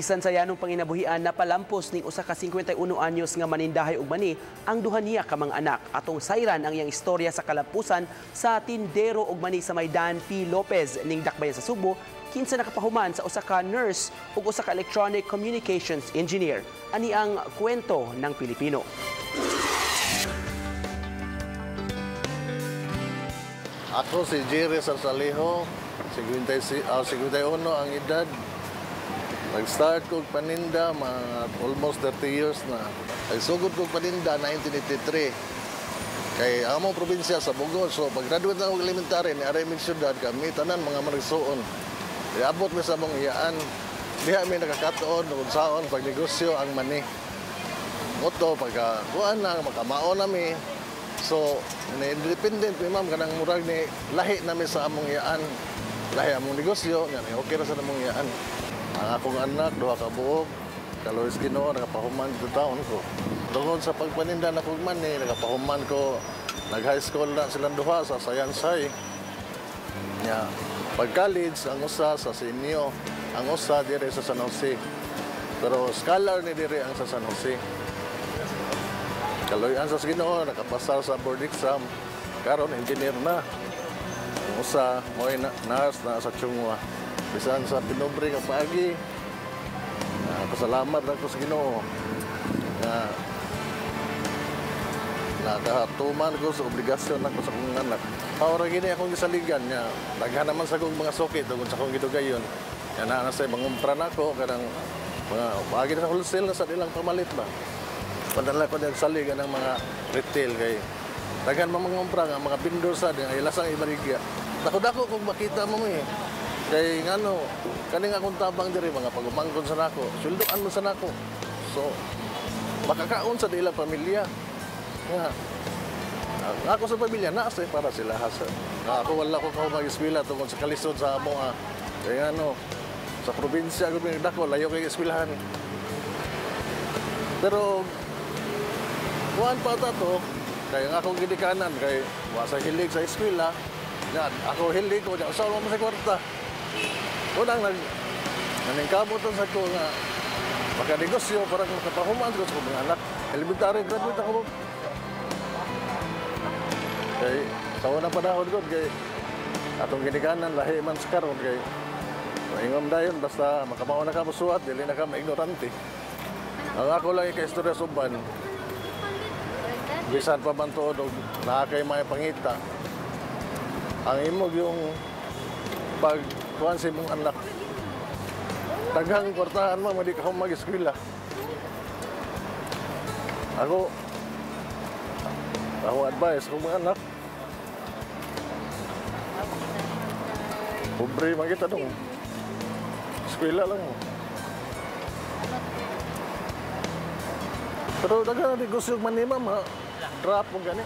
Bisan sa yanong panginabuhian na palampos ning usa ka 51 anyos nga manindahay og mani ang duha niya ka mga anak. Atong sayran ang iyang istorya sa kalapusan sa tindero og mani sa Maydan P. Lopez ning Dakbayan sa Subo, kinsa nakapahuman sa usa ka nurse ug usa ka electronic communications engineer. Ani ang kwento ng Pilipino. Ako si Jerry Sarsalejo, 51 ang edad. Nag-start ko paninda mga almost 30 years na. Nagsugod ko paninda 1983. Kay among probinsya sa Bugod. So pag-graduate na ako elementary ni Aramig Syudad kami tanan mga marigsuon. Iabot mi sa mong iyaan. Diha mi nakakatuon kung saon pag negosyo ang mani. Moto pagka kuan na makamao nami. So independent mi ma'am kanang murag ni lahi nami sa among iyaan. Lahi among negosyo, nga okay ra sa among iyaan. Ang akong anak, duha ka buok, kalois Ginoo, nakapahuman dito taon ko. Tungod sa pagpaninda na kong mani, nakapahuman ko, nag-high school na silang duha sa Sayansay. Pag-college, ang usa sa Sinio, ang usa dire sa San Jose. Pero scholar ni dire ang sa San Jose. Kaloyan sa Ginoo, nakapasa sa board exam, karon engineer na. Ang usa, mo'y nurse na sa Chungwa. Bisan sa pinobre nga paagi, pasalamat ako sa Ginoo na nakahatuman ko sa obligasyon ako sa akong anak. Para gini akong gisaligan niya, daghan naman sa akong mga sukit tungkol sa akong gidugayon. Yan na sa mangumpra na ako, kanang mga paagi na sa wholesale na sa ilang pamalit ba. Padala ko din saligan ng mga retail kay daghan mangumpra nga mga vendor sa din, ay lasang ibarigya. Dako-dako kung makita mo eh. Kay ngano, kaning akong tabang diri mga pagumangkon sa nako, sulduan mo sa nako. So makakaon sa ilang pamilya. Nga. Ako sa pamilya naa say para sila hasa. Ako wala ko mag-eskwela tungod sa kalisod sa amo kay ngano, sa probinsya ko dako layo kay eskwelahan. Pero kuan pa ta to, kay akong gidikanan kay wa sa hilig sa eskwela. Nga ako hilig ko sa mo sa kwarta. Unang naningkamutan sa ko nga magka-negosyo para makapahuman ko sa mga anak. Elementary graduate ako. Kay sa unang panahon ko, kay atong ginikanan, lahi man sa karon kay maingom dayon basta makamao na ka musuat, dili na ka maignorante. Ang ako lang kay istorya suban, bisan pa man tuod og naa kay may pangita. Ang imog yung pagkuhan sa imong anak. Taghang kwartahan mo, hindi ka mag-eskwela. Ako advice kung mga anak, pobre man kita dong. Eskwela lang mo. Pero daghang negosyo man ni ma'am, drop mo gani.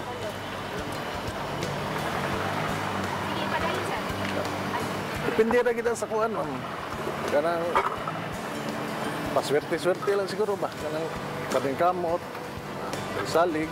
Depende na kita sa kuan, ma'am. Kanang paswerte-swerte lang siguro ba? Kanang kamot, salig.